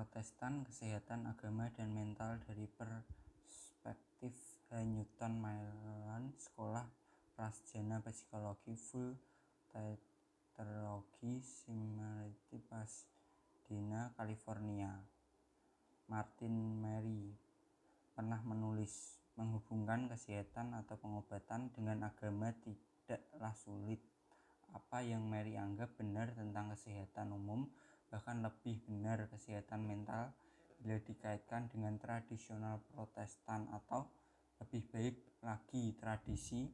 Protestan, Kesehatan Agama dan Mental dari Perspektif Hanyuton Maelon, Sekolah Prasjana Psikologi Full Tetralogi Similarity Pasadena, California. Martin Mary pernah menulis, menghubungkan kesehatan atau pengobatan dengan agama tidaklah sulit. Apa yang Mary anggap benar tentang kesehatan umum, bahkan lebih benar kesehatan mental, bila dikaitkan dengan tradisional Protestan atau lebih baik lagi tradisi.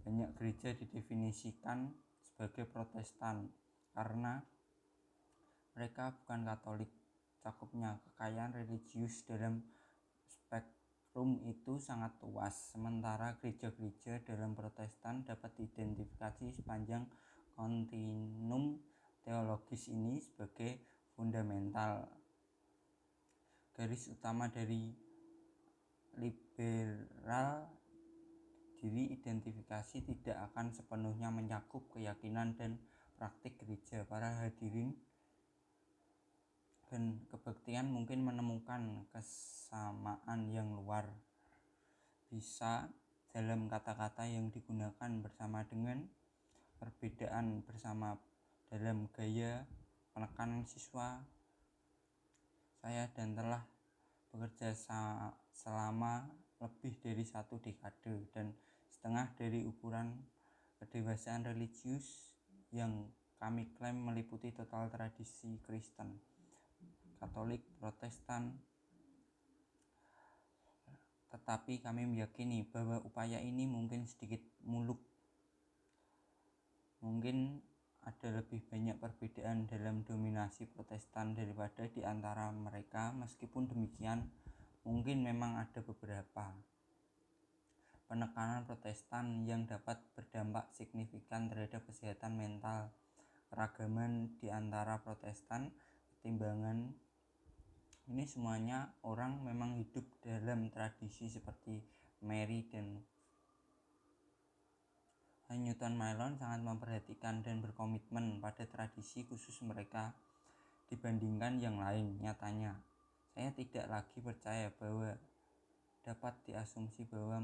Banyak gereja didefinisikan sebagai Protestan karena mereka bukan Katolik. Cakupnya kekayaan religius dalam spektrum itu sangat luas, sementara gereja-gereja dalam Protestan dapat diidentifikasi sepanjang kontinum teologis ini sebagai fundamental. Garis utama dari liberal diri identifikasi tidak akan sepenuhnya mencakup keyakinan dan praktik gereja. Para hadirin dan kebaktian mungkin menemukan kesamaan yang luar biasa dalam kata-kata yang digunakan bersama dengan perbedaan bersama dalam gaya penekanan siswa saya dan telah bekerja selama lebih dari 1 dekade dan setengah dari ukuran kedewasaan religius yang kami klaim meliputi total tradisi Kristen, Katolik, Protestan. Tetapi kami meyakini bahwa upaya ini mungkin sedikit muluk. Mungkin ada lebih banyak perbedaan dalam dominasi Protestan daripada di antara mereka. Meskipun demikian, mungkin memang ada beberapa penekanan Protestan yang dapat berdampak signifikan terhadap kesehatan mental. Keragaman di antara Protestan, ketimbangan ini semuanya orang memang hidup dalam tradisi seperti Mary dan Hanyuton Maelon sangat memperhatikan dan berkomitmen pada tradisi khusus mereka dibandingkan yang lain. Nyatanya, saya tidak lagi percaya bahwa dapat diasumsi bahwa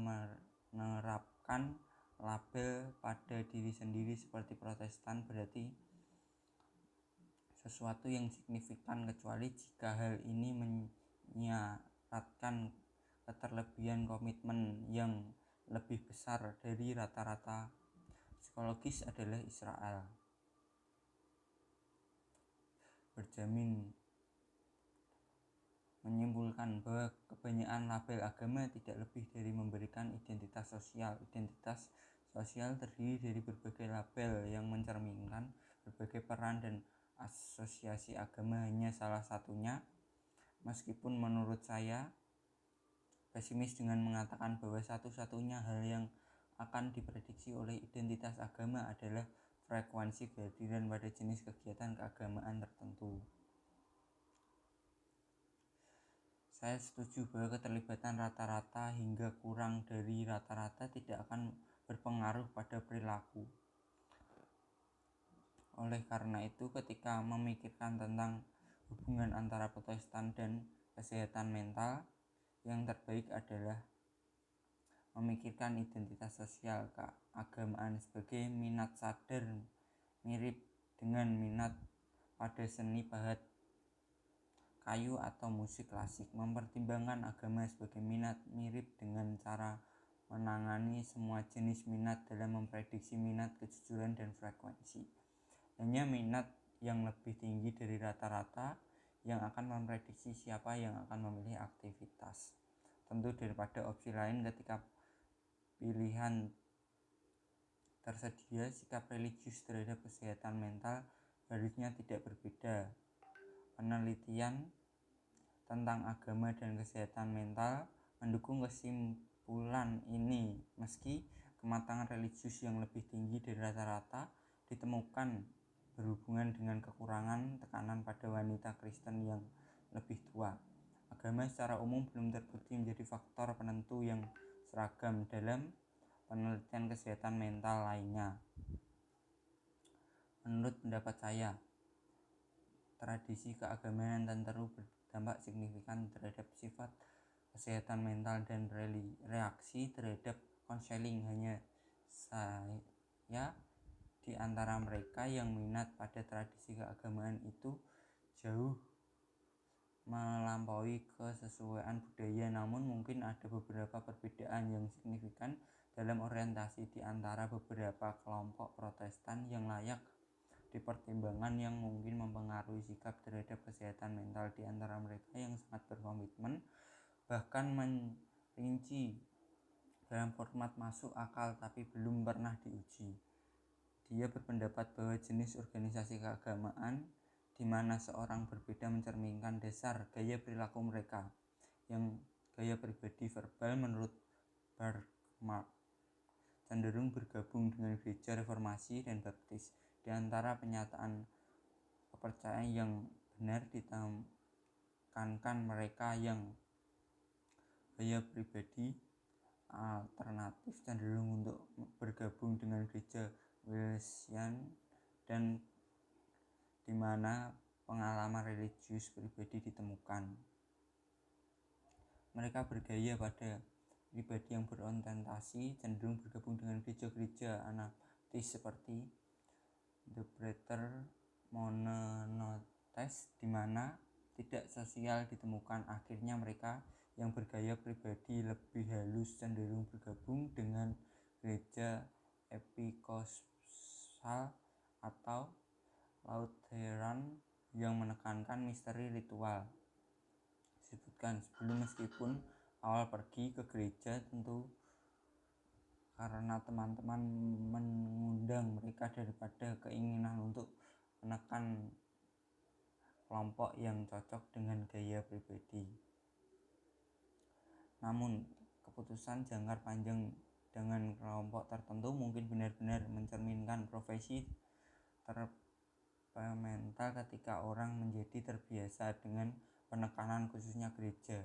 menerapkan label pada diri sendiri seperti Protestan berarti sesuatu yang signifikan, kecuali jika hal ini menyaratkan keterlebih komitmen yang lebih besar dari rata-rata psikologis adalah Israel. Berjamin menyimpulkan bahwa kebanyakan label agama tidak lebih dari memberikan identitas sosial. Identitas sosial terdiri dari berbagai label yang mencerminkan berbagai peran dan asosiasi agama hanya salah satunya. Meskipun menurut saya pesimis dengan mengatakan bahwa satu-satunya hal yang akan diprediksi oleh identitas agama adalah frekuensi kehadiran pada jenis kegiatan keagamaan tertentu. Saya setuju bahwa keterlibatan rata-rata hingga kurang dari rata-rata tidak akan berpengaruh pada perilaku. Oleh karena itu, ketika memikirkan tentang hubungan antara Protestan dan kesehatan mental, yang terbaik adalah memikirkan identitas sosial keagamaan sebagai minat sadar mirip dengan minat pada seni pahat kayu atau musik klasik. Mempertimbangkan agama sebagai minat mirip dengan cara menangani semua jenis minat dalam memprediksi minat, kejujuran, dan frekuensi. Hanya minat yang lebih tinggi dari rata-rata yang akan memprediksi siapa yang akan memilih aktivitas. Tentu daripada opsi lain, ketika pilihan tersedia, sikap religius terhadap kesehatan mental harusnya tidak berbeda. Penelitian tentang agama dan kesehatan mental mendukung kesimpulan ini. Meski kematangan religius yang lebih tinggi dari rata-rata ditemukan berhubungan dengan kekurangan tekanan pada wanita Kristen yang lebih tua, agama secara umum belum terbukti menjadi faktor penentu yang seragam dalam penelitian kesehatan mental lainnya. Menurut pendapat saya, tradisi keagamaan tertentu berdampak signifikan terhadap sifat kesehatan mental dan reaksi terhadap konseling. Hanya saya di antara mereka yang minat pada tradisi keagamaan itu jauh melampaui kesesuaian budaya, namun mungkin ada beberapa perbedaan yang signifikan dalam orientasi di antara beberapa kelompok Protestan yang layak dipertimbangkan, yang mungkin mempengaruhi sikap terhadap kesehatan mental di antara mereka yang sangat berkomitmen, bahkan merinci dalam format masuk akal tapi belum pernah diuji. Dia berpendapat bahwa jenis organisasi keagamaan di mana seorang berbeda mencerminkan dasar gaya perilaku mereka, yang gaya pribadi verbal menurut Bergmark cenderung bergabung dengan gereja reformasi dan baptis. Di antara penyataan kepercayaan yang benar ditekankan mereka yang gaya pribadi alternatif cenderung untuk bergabung dengan gereja Wesleyan, dan di mana pengalaman religius pribadi ditemukan. Mereka bergaya pada pribadi yang berorientasi cenderung bergabung dengan gereja-gereja anabaptis seperti The Greater Monotheist, di mana tidak sosial ditemukan. Akhirnya mereka yang bergaya pribadi lebih halus cenderung bergabung dengan gereja Episkopal atau Lutheran yang menekankan misteri ritual. Disebutkan sebelum, meskipun awal pergi ke gereja tentu karena teman-teman mengundang mereka daripada keinginan untuk menekan kelompok yang cocok dengan gaya pribadi. Namun keputusan jangkar panjang dengan kelompok tertentu mungkin benar-benar mencerminkan profesi mental ketika orang menjadi terbiasa dengan penekanan khususnya gereja.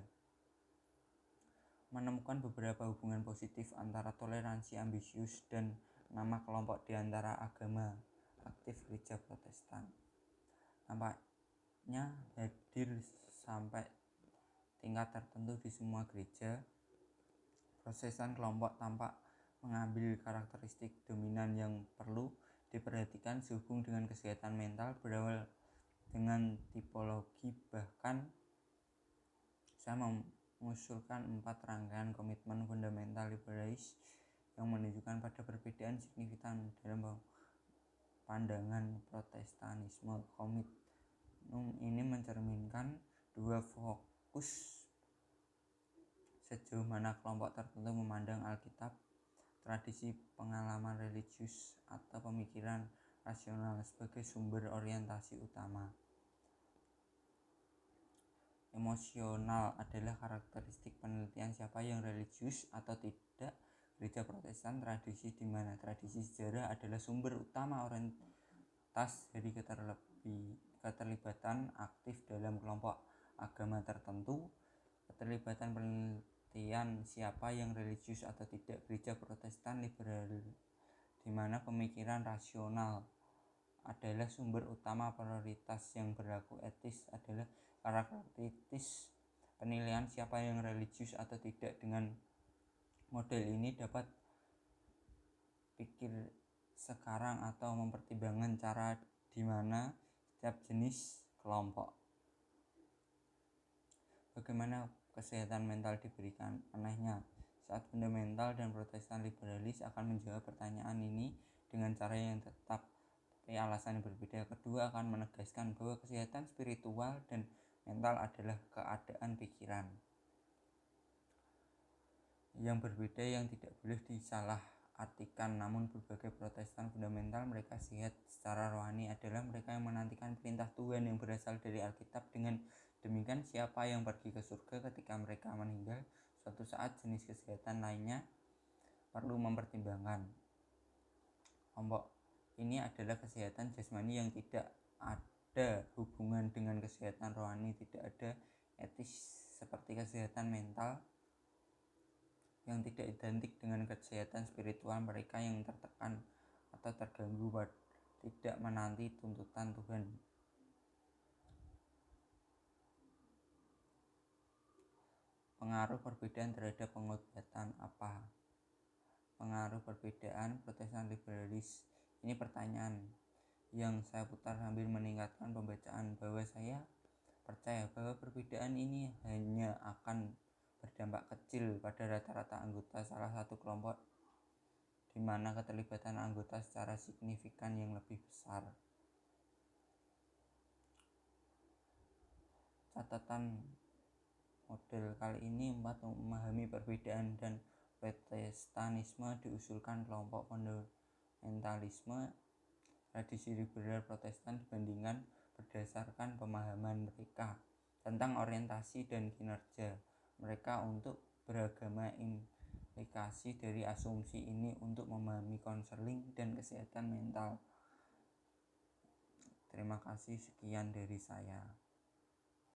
Menemukan beberapa hubungan positif antara toleransi ambisius dan nama kelompok di antara agama aktif gereja Protestan. Nampaknya hadir sampai tingkat tertentu di semua gereja. Prosesan kelompok tampak mengambil karakteristik dominan yang perlu diperhatikan sehubung dengan kesehatan mental, berawal dengan tipologi. Bahkan saya mengusulkan 4 rangkaian komitmen fundamental liberalis yang menunjukkan pada perbedaan signifikan dalam pandangan Protestanisme. Komitmen ini mencerminkan 2 fokus: sejauh mana kelompok tertentu memandang Alkitab, tradisi pengalaman religius, atau pemikiran rasional sebagai sumber orientasi utama. Emosional adalah karakteristik penelitian siapa yang religius atau tidak gereja Protestan. Tradisi di mana tradisi sejarah adalah sumber utama orientasi dari keterlibatan aktif dalam kelompok agama tertentu. Keterlibatan penelitian siapa yang religius atau tidak gereja Protestan liberal, di mana pemikiran rasional adalah sumber utama. Prioritas yang berlaku etis adalah karakteristis penilaian siapa yang religius atau tidak. Dengan model ini dapat pikir sekarang atau mempertimbangkan cara di mana setiap jenis kelompok. Bagaimana kesehatan mental diberikan? Anehnya, saat fundamental dan Protestan liberalis akan menjawab pertanyaan ini dengan cara yang tetap, tapi alasan yang berbeda. Kedua akan menegaskan bahwa kesehatan spiritual dan mental adalah keadaan pikiran yang berbeda yang tidak boleh disalahartikan. Namun berbagai Protestan fundamental, mereka sehat secara rohani adalah mereka yang menantikan perintah Tuhan yang berasal dari Alkitab. Dengan demikian, siapa yang pergi ke surga ketika mereka meninggal suatu saat, jenis kesehatan lainnya perlu mempertimbangkan. Kelompok ini adalah kesehatan jasmani yang tidak ada hubungan dengan kesehatan rohani. Tidak ada etis seperti kesehatan mental yang tidak identik dengan kesehatan spiritual. Mereka yang tertekan atau terganggu tidak menanti tuntutan Tuhan. Pengaruh perbedaan terhadap pengobatan apa? Pengaruh perbedaan Protestan liberalis. Ini pertanyaan yang saya putar sambil meningkatkan pembacaan, bahwa saya percaya bahwa perbedaan ini hanya akan berdampak kecil pada rata-rata anggota salah satu kelompok, di mana keterlibatan anggota secara signifikan yang lebih besar. Catatan model kali ini 4 memahami perbedaan dan Protestanisme diusulkan kelompok fundamentalisme tradisi liberal Protestan dibandingkan berdasarkan pemahaman mereka tentang orientasi dan kinerja mereka untuk beragama. Implikasi dari asumsi ini untuk memahami konseling dan kesehatan mental. Terima kasih, sekian dari saya.